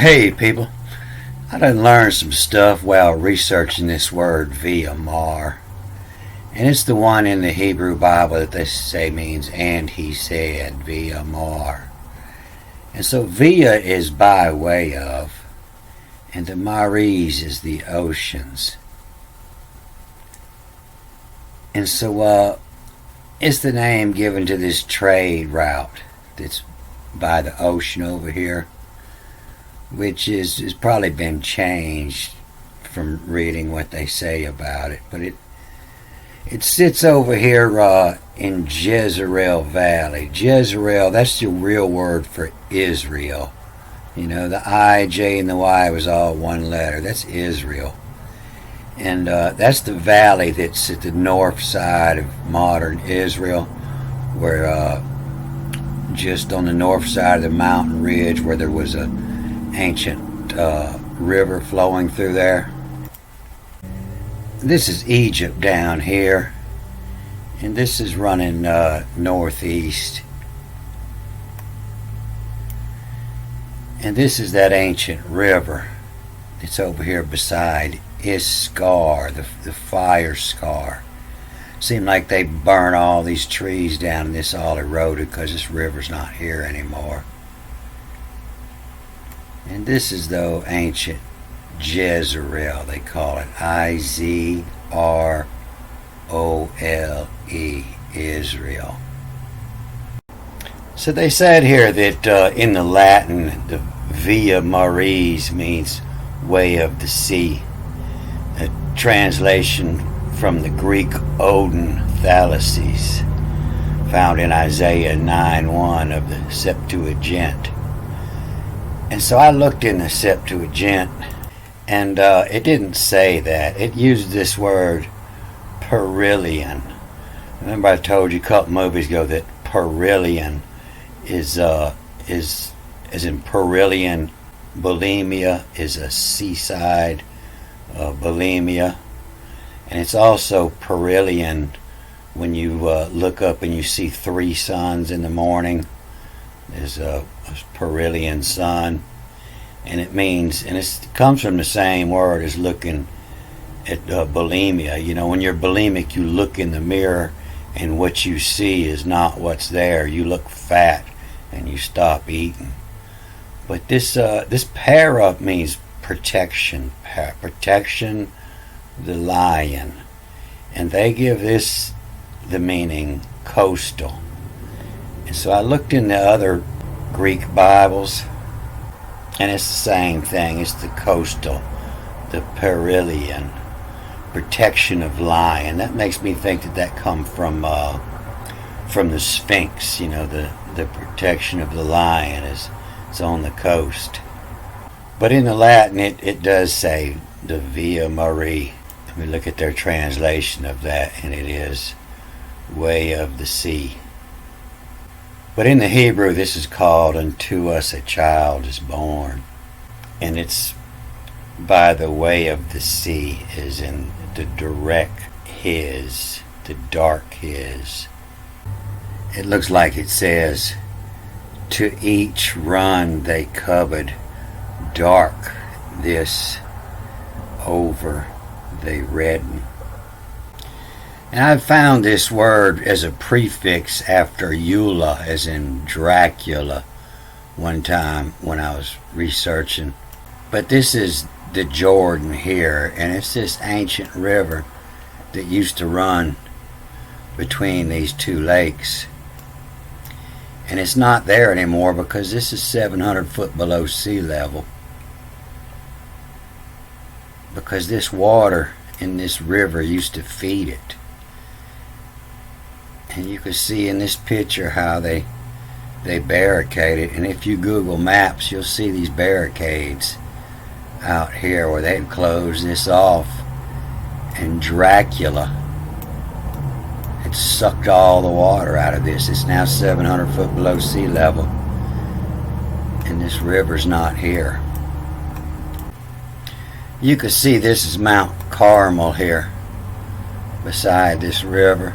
Hey people, I done learned some stuff while researching this word via mar. And it's the one in the Hebrew Bible that they say means and he said via mar. And so via is by way of, and the mares is the oceans. And so it's the name given to this trade route that's by the ocean over here, which has probably been changed from reading what they say about it. But it sits over here in Jezreel Valley. Jezreel, that's the real word for Israel. You know, the I, J, and the Y was all one letter. That's Israel. And that's the valley that's at the north side of modern Israel, where just on the north side of the mountain ridge where there was a ancient river flowing through there. This is Egypt down here, and this is running northeast, and this is that ancient river that's over here beside Iskar, the fire scar. Seemed like they burn all these trees down and this all eroded because this river's not here anymore. And this is though ancient Jezreel, they call it Izrole, Israel. So they said here that in the Latin, the via maris means way of the sea. A translation from the Greek Odin Thalassies, found in Isaiah 9:1 of the Septuagint. And so I looked in the Septuagint, and it didn't say that. It used this word perillion. Remember I told you a couple movies ago that perillion is as in perillion, bulimia is a seaside bulimia. And it's also perillion when you look up and you see three suns in the morning. There's a perillion sun, and it means, and it comes from the same word as looking at bulimia. You know, when you're bulimic, you look in the mirror and what you see is not what's there. You look fat and you stop eating. But this para means protection. Protection, the lion. And they give this the meaning coastal. And so I looked in the other Greek Bibles, and it's the same thing. It's the coastal, the perillion, protection of lion. That makes me think that come from the Sphinx. You know, the protection of the lion is on the coast. But in the Latin, it does say the Via Maria. We look at their translation of that, and it is way of the sea. But in the Hebrew, this is called unto us a child is born. And it's by the way of the sea, as in the direct his, the dark his. It looks like it says, to each run they covered, dark this over they redden. And I've found this word as a prefix after Eula, as in Dracula, one time when I was researching. But this is the Jordan here, and it's this ancient river that used to run between these two lakes. And it's not there anymore because this is 700 foot below sea level. Because this water in this river used to feed it. And you can see in this picture how they barricade it. And if you Google Maps, you'll see these barricades out here where they've closed this off. And Dracula had sucked all the water out of this. It's now 700 foot below sea level. And this river's not here. You can see this is Mount Carmel here beside this river.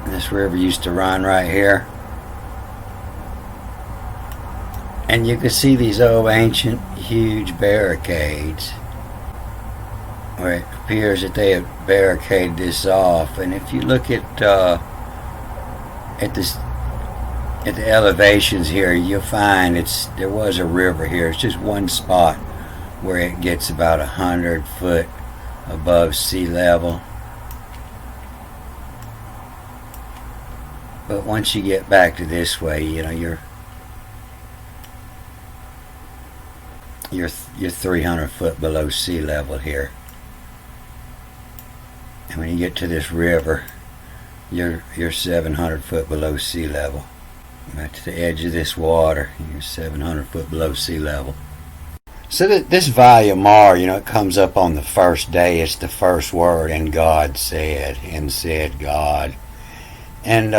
This river used to run right here. And you can see these old ancient huge barricades where it appears that they have barricaded this off. And if you look this at the elevations here, you'll find there was a river here. It's just one spot where it gets about 100 foot above sea level. But once you get back to this way, you're 300 foot below sea level here. And when you get to this river, you're 700 foot below sea level. Right to the edge of this water, you're 700 foot below sea level. So this Vayamar, it comes up on the first day. It's the first word, and God said, and said God. And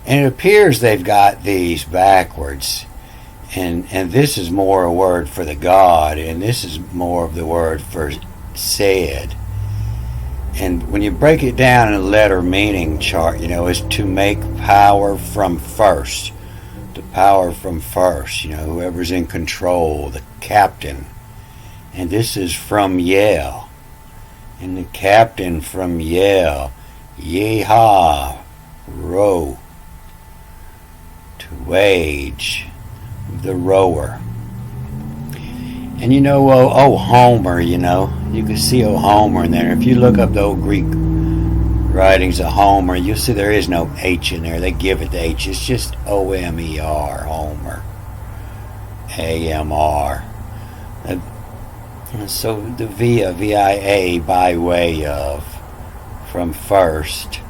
it appears they've got these backwards. And this is more a word for the God, and this is more of the word for said. And when you break it down in a letter meaning chart, is to make power from first. The power from first, whoever's in control, the captain. And this is from Yel. And the captain from Yel, Yeha, row. To wage, the rower. And Homer, you can see Homer in there. If you look up the old Greek writings of Homer, you'll see there is no H in there. They give it the H. It's just Omer, Homer. AMR. And so the via, VIA, by way of, from first,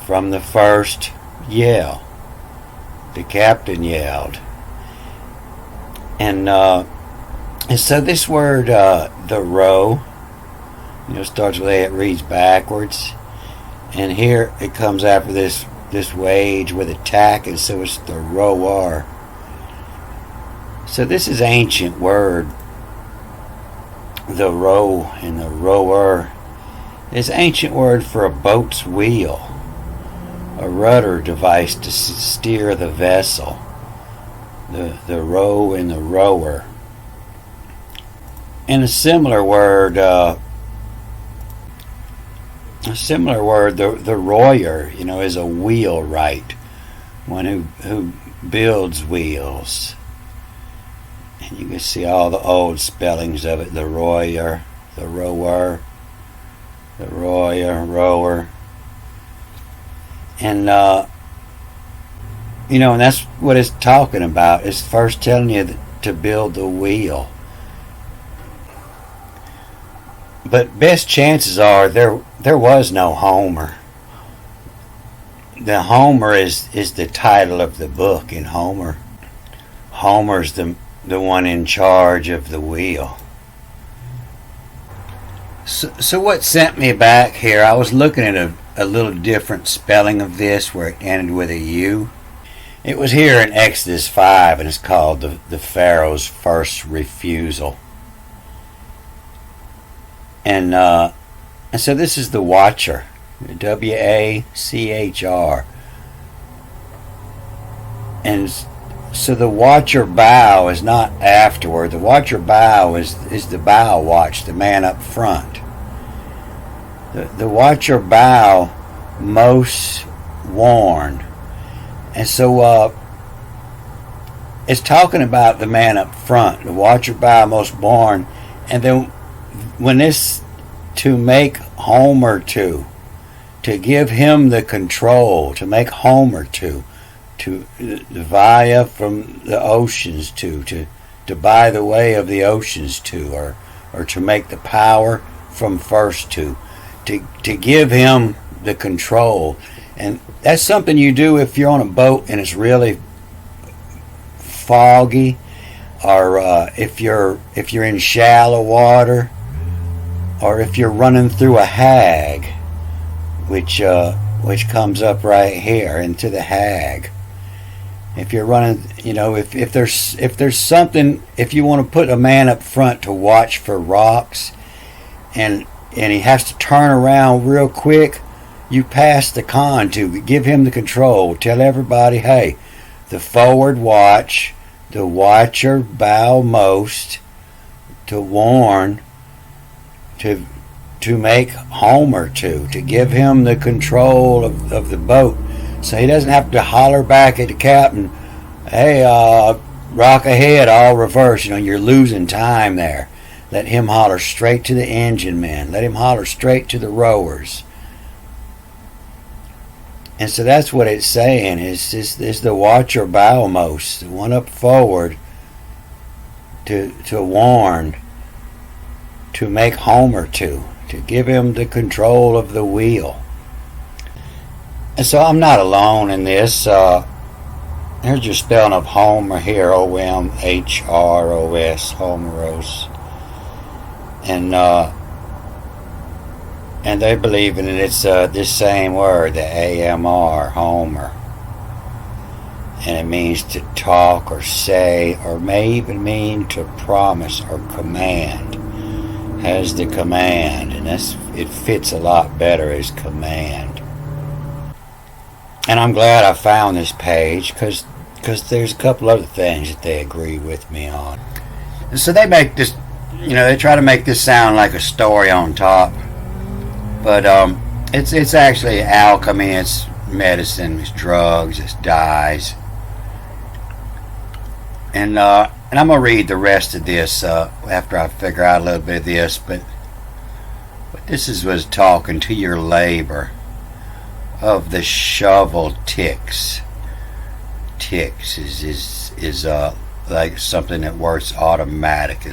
from the first yell. The captain yelled. And so this word, the row, starts with A, it reads backwards. And here it comes after this wage with attack, and so it's the rower. So this is ancient word, the row and the rower. It's ancient word for a boat's wheel, a rudder device to steer the vessel. The row and the rower. And a similar word, the royer, is a wheelwright, one who builds wheels. And you can see all the old spellings of it: the royer, the rower, the royer, rower. And and that's what it's talking about. It's first telling you to build the wheel. But best chances are there was no Homer. The Homer is the title of the book in Homer. Homer's the one in charge of the wheel. So what sent me back here, I was looking at a little different spelling of this where it ended with a U. It was here in Exodus 5, and it's called the Pharaoh's first refusal. And so this is the Watcher, WACHR. And so the Watcher bow is not afterward. The Watcher bow is the bow watch, the man up front. The Watcher bow most warned. And so it's talking about the man up front, the Watcher bow most born. And then when this, to make Homer to give him the control, to make Homer to the via from the oceans to buy the way of the oceans to, or to make the power from first to give him the control. And that's something you do if you're on a boat and it's really foggy, or if you're in shallow water, or if you're running through a hag, which comes up right here into the hag. If you're running, if there's something, if you want to put a man up front to watch for rocks, and he has to turn around real quick, you pass the con to give him the control. Tell everybody, hey, the forward watch, the watcher bow most, to warn, to make Homer to give him the control of the boat, so he doesn't have to holler back at the captain, hey, rock ahead, I'll reverse. You're losing time there. Let him holler straight to the engine man. Let him holler straight to the rowers. And so that's what it's saying. It's the watcher bow most, the one up forward, to warn, to make Homer to give him the control of the wheel. And so I'm not alone in this. Here's your spelling of Homer here, Omhros, Homeros. And they believe in it. It's this same word, the AMR, Homer. And it means to talk or say, or may even mean to promise or command. Has the command, and it fits a lot better as command. And I'm glad I found this page because there's a couple other things that they agree with me on. And so they make this, they try to make this sound like a story on top, but it's actually alchemy. It's medicine. It's drugs. It's dyes. And I'm going to read the rest of this after I figure out a little bit of this. But this was talking to your labor of the shovel ticks. Ticks is like something that works automatic,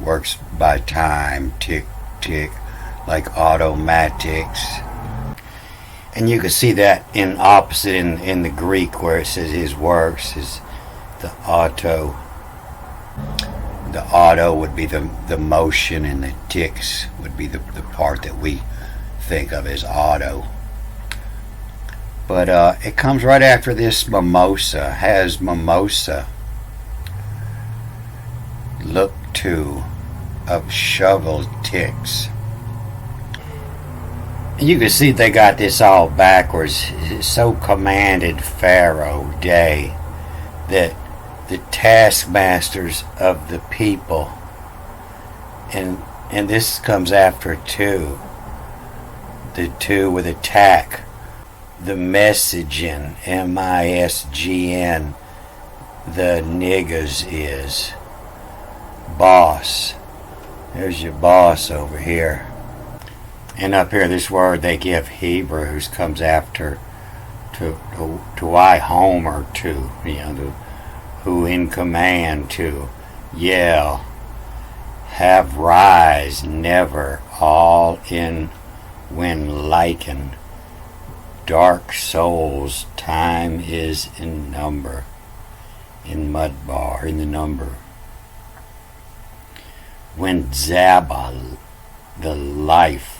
works by time. Tick, tick, like automatics. And you can see that in opposite in the Greek where it says his works is the auto. The auto would be the motion, and the ticks would be the part that we think of as auto. But it comes right after this mimosa. Has mimosa. Look to of shovel ticks. And you can see they got this all backwards. It's so commanded Pharaoh day that the taskmasters of the people, and this comes after two, the two with attack, the messaging, MISGN, the niggas is boss. There's your boss over here. And up here, this word they give Hebrews comes after to I Homer to, who in command to yell, have rise, never, all in when liken, dark souls, time is in number, in mud bar, in the number. When Zabal, the life,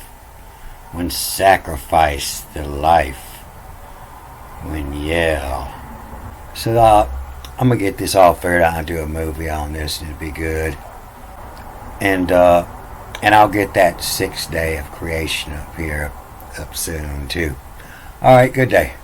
when sacrifice, the life, when yell. So I'm gonna get this all figured out and do a movie on this, and it'll be good. And I'll get that 6th day of creation up here up soon too. All right, good day.